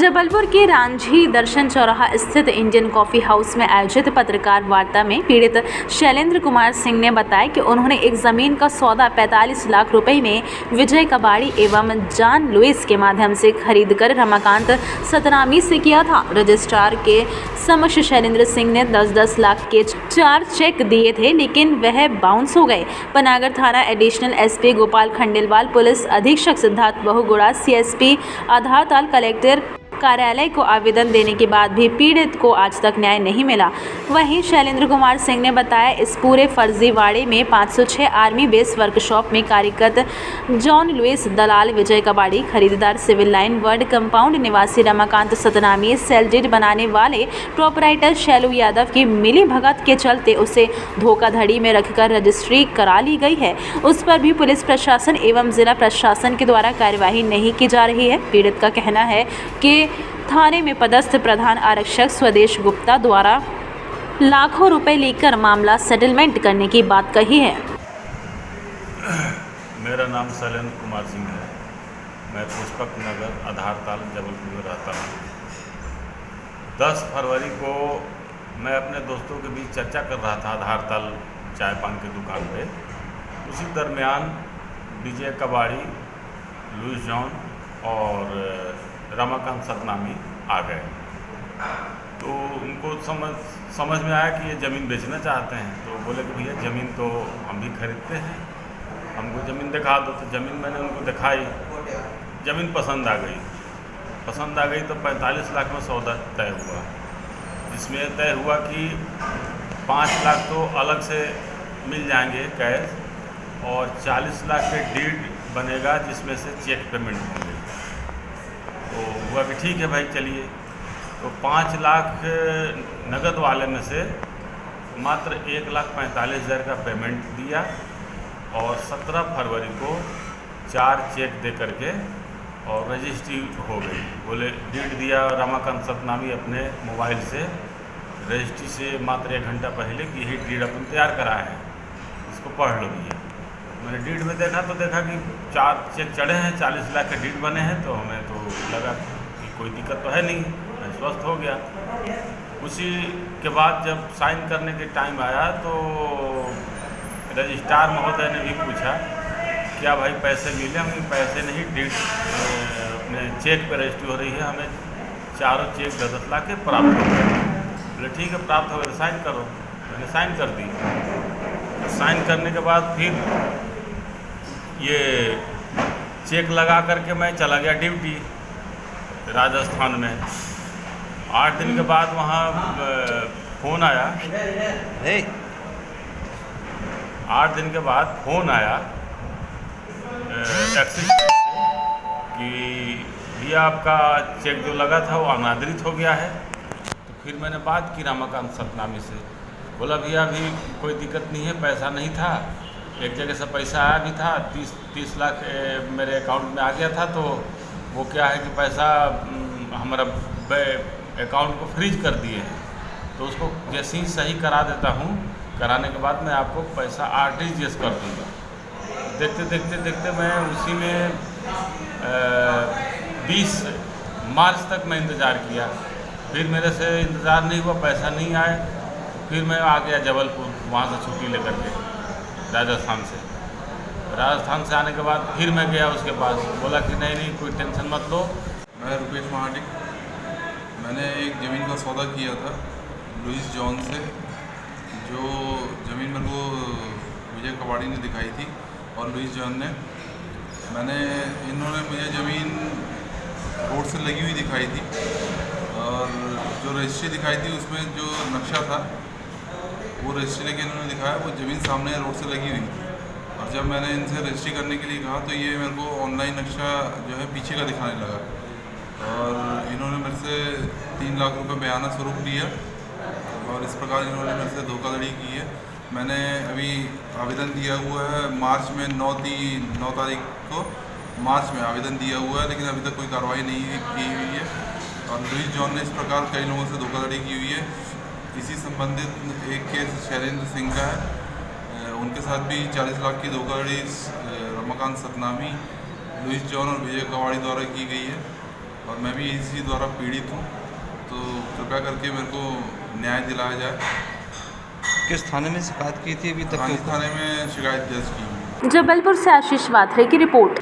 जबलपुर के रांझी दर्शन चौराहा स्थित इंडियन कॉफ़ी हाउस में आयोजित पत्रकार वार्ता में पीड़ित शैलेंद्र कुमार सिंह ने बताया कि उन्होंने एक ज़मीन का सौदा 45 लाख रुपए में विजय कबाड़ी एवं जॉन लुइस के माध्यम से खरीदकर रमाकांत सतनामी से किया था। रजिस्ट्रार के समक्ष शैलेंद्र सिंह ने 10-10 लाख के 4 चेक दिए थे, लेकिन वह बाउंस हो गए। पनागर थाना additional SP Gopal Khandelwal, police अधीक्षक सिद्धार्थ बहुगुणा, सीएसपी आधारताल, कलेक्टर कार्यालय को आवेदन देने के बाद भी पीड़ित को आज तक न्याय नहीं मिला। वहीं शैलेंद्र कुमार सिंह ने बताया, इस पूरे फर्जीवाड़े में 506 आर्मी बेस वर्कशॉप में कार्यरत जॉन लुइस, दलाल विजय कबाड़ी, खरीदार सिविल लाइन वर्ड कंपाउंड निवासी रमाकांत सतनामी, सेल डीड बनाने वाले प्रोपराइटर शैलू यादव की मिली भगत के चलते उसे धोखाधड़ी में रखकर रजिस्ट्री करा ली गई है। उस पर भी पुलिस प्रशासन एवं जिला प्रशासन के द्वारा कार्यवाही नहीं की जा रही है। पीड़ित का कहना है कि थाने में पदस्थ प्रधान आरक्षक स्वदेश गुप्ता द्वारा लाखों रुपए लेकर मामला सेटलमेंट करने की बात कही है। मेरा नाम शैलेंद्र कुमार सिंह है। मैं पुष्पक नगर आधारताल जबलपुर में रहता हूँ। 10 फरवरी को मैं अपने दोस्तों के बीच चर्चा कर रहा था आधारताल चाय पान की दुकान पे। उसी दरमियान विजय कबाड़ी, लुइस जॉन और रमाकांत सतनामी आ गए। तो उनको समझ में आया कि ये ज़मीन बेचना चाहते हैं। तो बोले कि भैया ज़मीन तो हम भी खरीदते हैं, हमको ज़मीन दिखा दो। तो ज़मीन मैंने उनको दिखाई, ज़मीन पसंद आ गई तो 45 लाख में सौदा तय हुआ, जिसमें तय हुआ कि 5 लाख तो अलग से मिल जाएंगे कैश और 40 लाख के डीड बनेगा, जिसमें से चेक पेमेंट होंगे। तो हुआ कि ठीक है भाई चलिए। तो 5 लाख नगद वाले में से मात्र 1,45,000 का पेमेंट दिया और 17 फरवरी को 4 चेक दे करके और रजिस्ट्री हो गई। बोले डीड दिया रमाकांत सतनामी अपने मोबाइल से, रजिस्ट्री से मात्र 1 घंटा पहले कि यही डीड अपन तैयार कराए हैं, इसको पढ़ लो भैया। मैंने डीड में देखा कि 4 चेक चढ़े हैं, 40 लाख के डीड बने हैं। तो हमें तो लगा कि कोई दिक्कत तो है नहीं, मैं स्वस्थ हो गया। उसी के बाद जब साइन करने के टाइम आया तो रजिस्ट्रार महोदय ने भी पूछा, क्या भाई पैसे मिले? हमें पैसे नहीं, डीड अपने चेक पर रजिस्ट्री हो रही है, हमें चारों चेक 10-10 लाख के प्राप्त हो गए। बोले ठीक है, प्राप्त हो गए, साइन करो। मैंने साइन कर दी। साइन करने के बाद फिर ये चेक लगा करके मैं चला गया ड्यूटी राजस्थान में। 8 दिन के बाद वहाँ फ़ोन आया। 8 दिन के बाद फ़ोन आया एक्सिस कि भैया आपका चेक जो लगा था वो अनादरित हो गया है। तो फिर मैंने बात की रमाकांत सतनामी से। बोला भैया अभी कोई दिक्कत नहीं है, पैसा नहीं था, एक जगह से पैसा आया भी था, 30 लाख मेरे अकाउंट में आ गया था। तो वो क्या है कि पैसा हमारा अकाउंट को फ्रीज कर दिए हैं। तो उसको जैसे ही सही करा देता हूँ, कराने के बाद मैं आपको पैसा RTGS कर दूँगा। देखते मैं उसी में 20 मार्च तक मैं इंतज़ार किया। फिर मेरे से इंतज़ार नहीं हुआ, पैसा नहीं आया। फिर मैं आ गया जबलपुर, वहाँ से छुट्टी लेकर के राजस्थान से आने के बाद फिर मैं गया उसके पास। बोला कि नहीं कोई टेंशन मत लो। मैं रुपेश महाडिक। मैंने एक ज़मीन का सौदा किया था लुइस जॉन से, जो ज़मीन मेरे को विजय कबाड़ी ने दिखाई थी और लुइस जॉन ने। इन्होंने मुझे ज़मीन रोड से लगी हुई दिखाई थी और जो रजिस्ट्री दिखाई थी उसमें जो नक्शा था वो रजिस्ट्री लेके इन्होंने दिखाया, वो ज़मीन सामने रोड से लगी हुई थी। और जब मैंने इनसे रजिस्ट्री करने के लिए कहा तो ये मेरे को ऑनलाइन नक्शा जो है पीछे का दिखाने लगा और इन्होंने मेरे से 3 लाख रुपए बयाना स्वरूप लिया और इस प्रकार इन्होंने मेरे से धोखाधड़ी की है। मैंने अभी आवेदन दिया हुआ है मार्च में 9 तारीख को मार्च में आवेदन दिया हुआ है, लेकिन अभी तक कोई कार्रवाई नहीं की हुई है। और लुइस जॉन ने इस प्रकार कई लोगों से धोखाधड़ी की हुई है। इसी संबंधित एक केस शैलेंद्र सिंह का है, उनके साथ भी 40 लाख की धोखाधड़ी रमाकांत सतनामी, लुइस जॉन और विजय कबाड़ी द्वारा की गई है। और मैं भी इसी द्वारा पीड़ित हूँ, तो कृपया करके मेरे को न्याय दिलाया जाए। किस थाने में शिकायत की थी अभी तक? थाने में शिकायत दर्ज की हुई है। जबलपुर से आशीष वाथरे की रिपोर्ट।